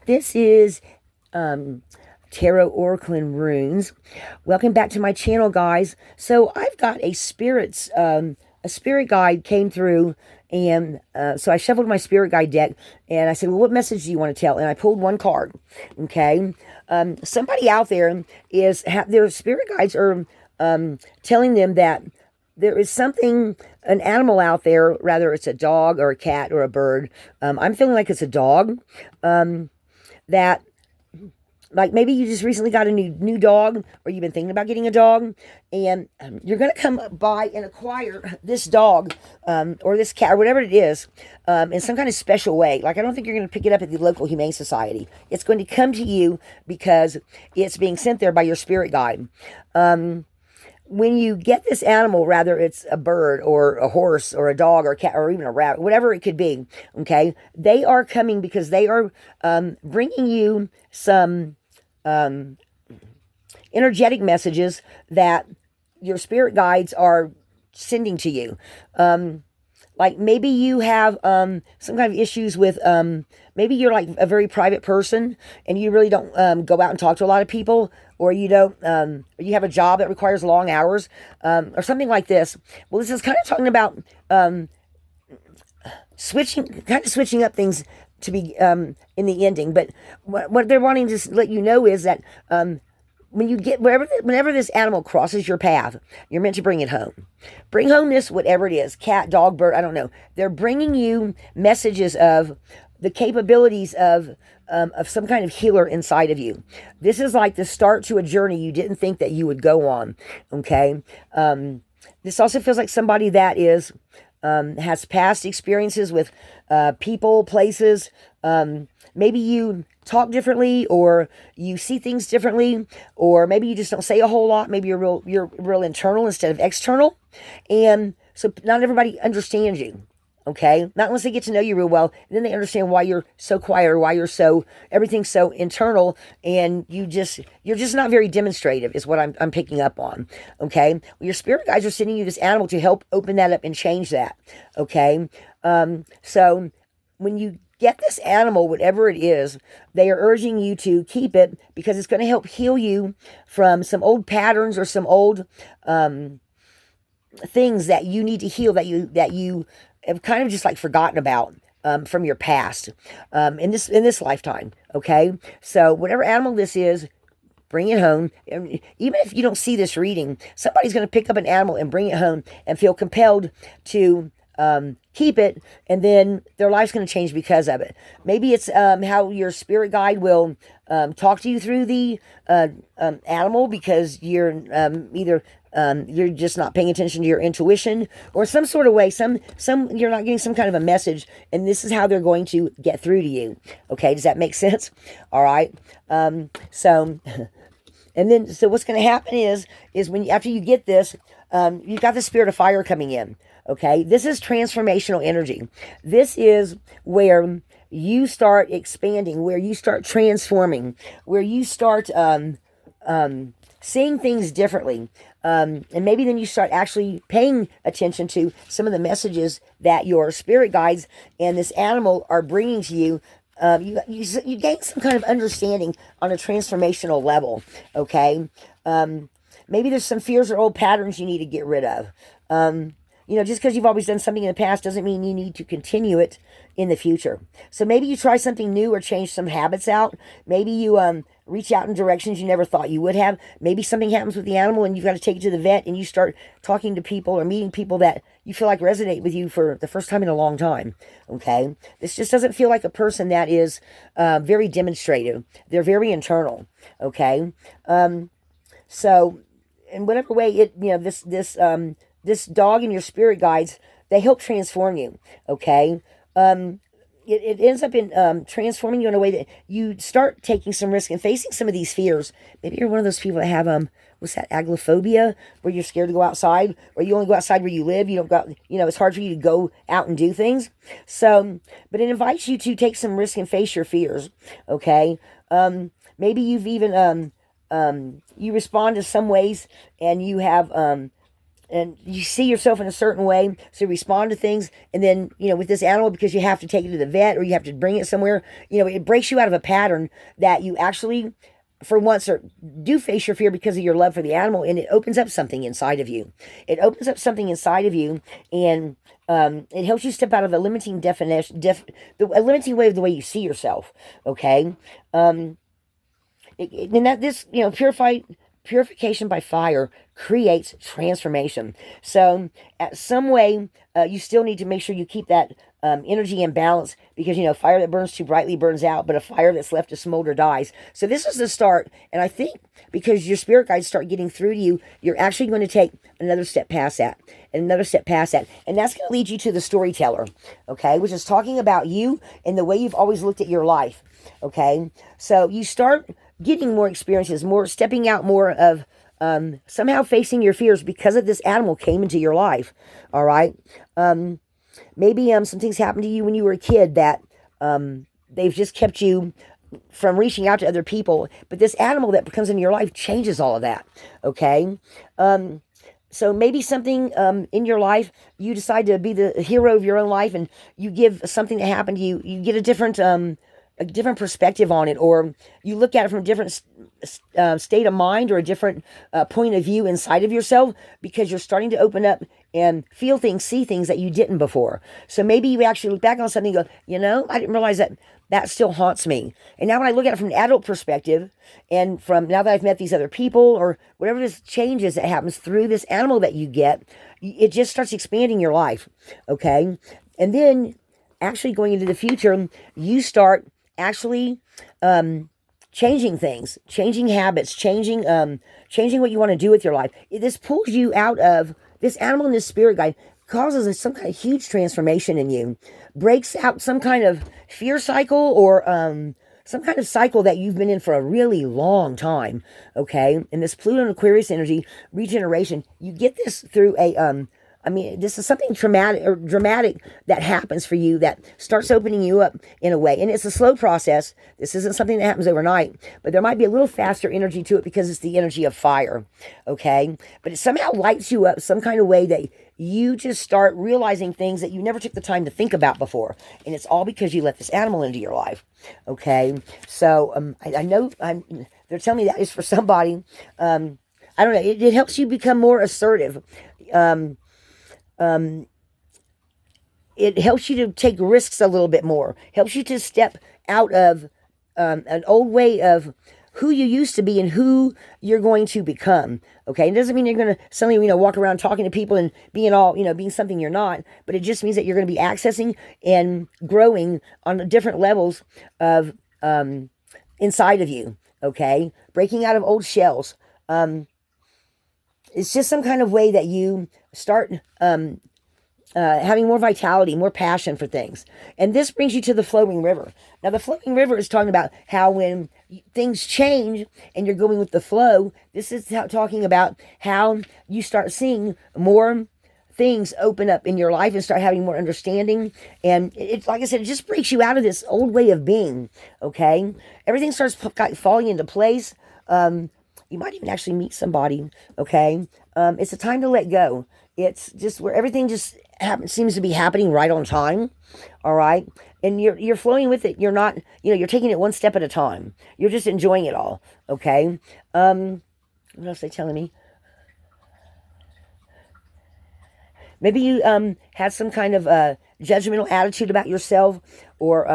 This is Tarot Oracle and Runes. Welcome back to my channel, guys. So I've got a spirit guide came through, and so I shuffled my spirit guide deck, and I said, well, what message do you want to tell? And I pulled one card. Okay. Somebody out there their spirit guides are telling them that there is something, an animal out there, rather it's a dog or a cat or a bird. I'm feeling like it's a dog. That, like, maybe you just recently got a new dog, or you've been thinking about getting a dog, and you're going to come by and acquire this dog, or this cat, or whatever it is, in some kind of special way. Like, I don't think you're going to pick it up at the local Humane Society. It's going to come to you because it's being sent there by your spirit guide. When you get this animal, rather it's a bird or a horse or a dog or a cat or even a rabbit, whatever it could be, okay, they are coming because they are bringing you some energetic messages that your spirit guides are sending to you. Like, maybe you have some kind of issues with, maybe you're like a very private person and you really don't go out and talk to a lot of people, or you don't, or you have a job that requires long hours, or something like this. Well, this is kind of talking about switching up things to be in the ending. But what they're wanting to let you know is that when you get whenever this animal crosses your path, you're meant to bring it home. Bring home this, whatever it is, cat, dog, bird, I don't know. They're bringing you messages of the capabilities of some kind of healer inside of you. This is like the start to a journey you didn't think that you would go on. Okay. This also feels like somebody that has past experiences with people, places. Maybe you talk differently, or you see things differently, or maybe you just don't say a whole lot. Maybe you're real internal instead of external, and so not everybody understands you. Okay, not unless they get to know you real well, and then they understand why you're so quiet, or why everything's so internal, and you're just not very demonstrative, is what I'm picking up on. Okay, well, your spirit guides are sending you this animal to help open that up and change that. Okay, so when you get this animal, whatever it is, they are urging you to keep it because it's going to help heal you from some old patterns or some old things that you need to heal, that you have kind of just like forgotten about from your past, in this lifetime. Okay, so whatever animal this is, bring it home. Even if you don't see this reading, somebody's going to pick up an animal and bring it home and feel compelled to keep it, and then their life's going to change because of it. Maybe it's how your spirit guide will talk to you through the animal, because you're either you're just not paying attention to your intuition, or some sort of way, some you're not getting some kind of a message, and this is how they're going to get through to you. Okay, does that make sense? All right. So and then, so what's going to happen is when after you get this, you've got the spirit of fire coming in. Okay, this is transformational energy. This is where you start expanding, where you start transforming, where you start seeing things differently. And maybe then you start actually paying attention to some of the messages that your spirit guides and this animal are bringing to you. You gain some kind of understanding on a transformational level. Okay, maybe there's some fears or old patterns you need to get rid of. Just because you've always done something in the past doesn't mean you need to continue it in the future. So maybe you try something new or change some habits out. Maybe you reach out in directions you never thought you would have. Maybe something happens with the animal and you've got to take it to the vet, and you start talking to people or meeting people that you feel like resonate with you for the first time in a long time. Okay? This just doesn't feel like a person that is very demonstrative. They're very internal. Okay? So in whatever way this dog and your spirit guides, they help transform you. Okay, it ends up in transforming you in a way that you start taking some risk and facing some of these fears. Maybe you're one of those people that have what's that, agoraphobia, where you're scared to go outside, or you only go outside where you live. You don't go, it's hard for you to go out and do things. So, but it invites you to take some risk and face your fears. Okay, maybe you've even you respond to some ways, and you have and you see yourself in a certain way, so you respond to things, and then, with this animal, because you have to take it to the vet or you have to bring it somewhere, it breaks you out of a pattern that you actually, for once, or do face your fear because of your love for the animal, and it opens up something inside of you. It opens up something inside of you, and it helps you step out of a limiting a limiting way of the way you see yourself. Okay, and that this purification by fire creates transformation. So, at some way, you still need to make sure you keep that energy in balance, because fire that burns too brightly burns out, but a fire that's left to smolder dies. So this is the start, and I think because your spirit guides start getting through to you, you're actually going to take another step past that, and another step past that, and that's going to lead you to the storyteller, okay, which is talking about you and the way you've always looked at your life. Okay, so you start getting more experiences, more stepping out, more of somehow facing your fears because of this animal came into your life. All right. Maybe some things happened to you when you were a kid that they've just kept you from reaching out to other people. But this animal that comes into your life changes all of that. Okay. So maybe something in your life, you decide to be the hero of your own life, and you give something that happened to you, you get a different perspective on it, or you look at it from a different state of mind, or a different point of view inside of yourself, because you're starting to open up and feel things, see things that you didn't before. So maybe you actually look back on something and go, I didn't realize that still haunts me. And now when I look at it from an adult perspective, and from now that I've met these other people, or whatever this changes that happens through this animal that you get, it just starts expanding your life. Okay. And then actually going into the future, you start actually changing things, changing habits, changing what you want to do with your life. This pulls you out of this animal, and this spirit guide causes some kind of huge transformation in you, breaks out some kind of fear cycle, or some kind of cycle that you've been in for a really long time. Okay, and this Pluto and Aquarius energy, regeneration, you get this through this is something traumatic or dramatic that happens for you that starts opening you up in a way. And it's a slow process. This isn't something that happens overnight, but there might be a little faster energy to it because it's the energy of fire. Okay. But it somehow lights you up some kind of way that you just start realizing things that you never took the time to think about before. And it's all because you let this animal into your life. Okay. So, I know they're telling me that is for somebody. I don't know. It helps you become more assertive. It helps you to take risks a little bit more, helps you to step out of an old way of who you used to be and who you're going to become. Okay, it doesn't mean you're going to suddenly walk around talking to people and being something you're not, but it just means that you're going to be accessing and growing on different levels of inside of you. Okay, breaking out of old shells. It's just some kind of way that you start having more vitality, more passion for things. And this brings you to the flowing river. Now, the flowing river is talking about how when things change and you're going with the flow, this is talking about how you start seeing more things open up in your life and start having more understanding. And it's like I said, it just breaks you out of this old way of being. Okay, everything starts falling into place. You might even actually meet somebody. Okay, it's a time to let go. It's just where everything just seems to be happening right on time. All right, and you're flowing with it. You're not, you're taking it one step at a time. You're just enjoying it all. Okay. What else are they telling me? Maybe you had some kind of judgmental attitude about yourself, or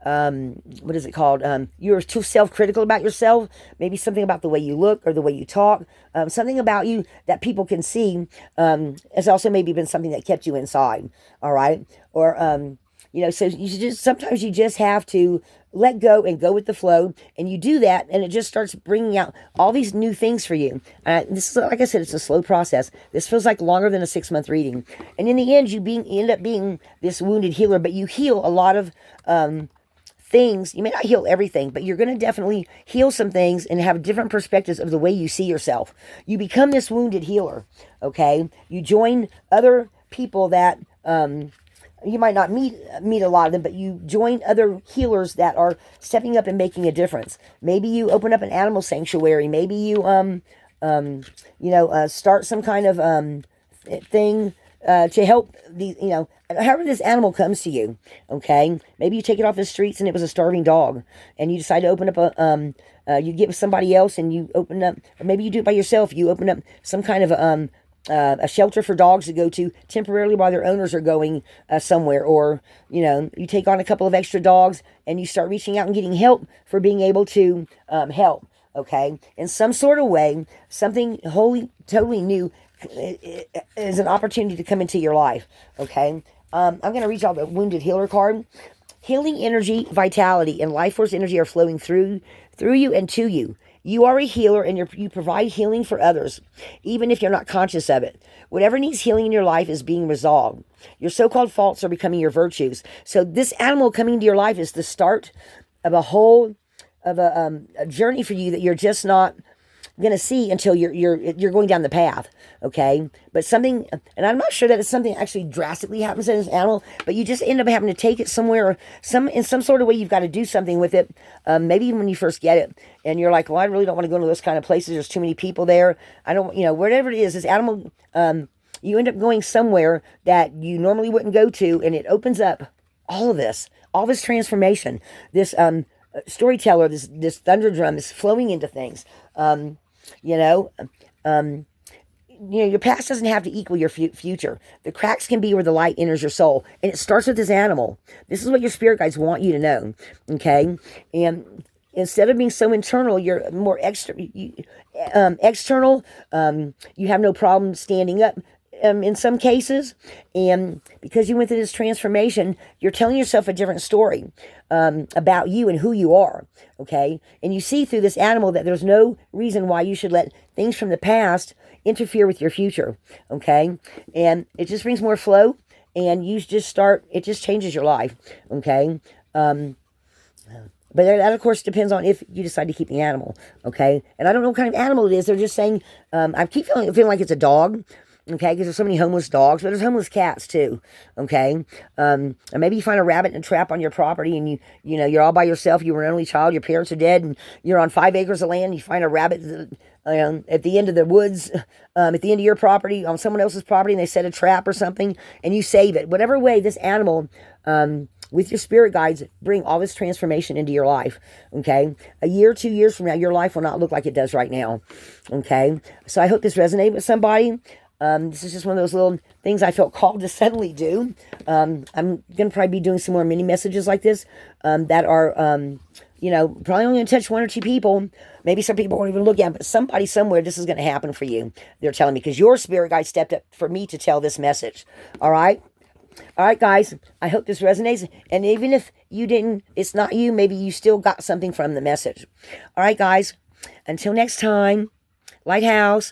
what is it called? You're too self-critical about yourself. Maybe something about the way you look or the way you talk. Something about you that people can see has also maybe been something that kept you inside. All right, or so sometimes you just have to let go and go with the flow, and you do that, and it just starts bringing out all these new things for you. This is, like I said, it's a slow process. This feels like longer than a 6-month reading, and in the end, you end up being this wounded healer, but you heal a lot of things. You may not heal everything, but you're going to definitely heal some things and have different perspectives of the way you see yourself. You become this wounded healer. Okay, you join other people that you might not meet a lot of them, but you join other healers that are stepping up and making a difference. Maybe you open up an animal sanctuary. Maybe you start some kind of thing to help the, however this animal comes to you, okay? Maybe you take it off the streets and it was a starving dog, and you decide to open up you get with somebody else and you open up, or maybe you do it by yourself, you open up some kind of a shelter for dogs to go to temporarily while their owners are going somewhere, or you take on a couple of extra dogs and you start reaching out and getting help for being able to help, okay, in some sort of way. Something wholly totally new is an opportunity to come into your life, okay. I'm going to reach out the wounded healer card. Healing energy, vitality, and life force energy are flowing through you and to you. You are a healer, and you provide healing for others, even if you're not conscious of it. Whatever needs healing in your life is being resolved. Your so-called faults are becoming your virtues. So this animal coming into your life is the start of a journey for you that you're just not going to see until you're going down the path, okay? But something, and I'm not sure that it's something that actually drastically happens in this animal, but you just end up having to take it somewhere, or in some sort of way you've got to do something with it, maybe even when you first get it, and you're like, well, I really don't want to go into those kind of places, there's too many people there, I don't, whatever it is, this animal, you end up going somewhere that you normally wouldn't go to, and it opens up all this transformation, this storyteller, this thunder drum is flowing into things. Your past doesn't have to equal your future. The cracks can be where the light enters your soul, and it starts with this animal. This is what your spirit guides want you to know, okay? And instead of being so internal, you're more external. You have no problem standing up. In some cases, and because you went through this transformation, you're telling yourself a different story about you and who you are, okay? And you see through this animal that there's no reason why you should let things from the past interfere with your future, okay? And it just brings more flow, and it just changes your life, okay? But that, of course, depends on if you decide to keep the animal, okay? And I don't know what kind of animal it is. They're just saying, I keep feeling like it's a dog, okay, because there's so many homeless dogs, but there's homeless cats too, okay? And maybe you find a rabbit in a trap on your property, and you're all by yourself, you were an only child, your parents are dead, and you're on 5 acres of land, and you find a rabbit at the end of the woods, at the end of your property, on someone else's property, and they set a trap or something, and you save it. Whatever way, this animal, with your spirit guides, bring all this transformation into your life, okay? A year, 2 years from now, your life will not look like it does right now, okay? So I hope this resonated with somebody. This is just one of those little things I felt called to suddenly do. I'm going to probably be doing some more mini messages like this that are, probably only going to touch 1 or 2 people. Maybe some people won't even look at it, but somebody somewhere, this is going to happen for you. They're telling me, because your spirit guide stepped up for me to tell this message. All right? All right, guys, I hope this resonates. And even if it's not you, maybe you still got something from the message. All right, guys, until next time, Lighthouse.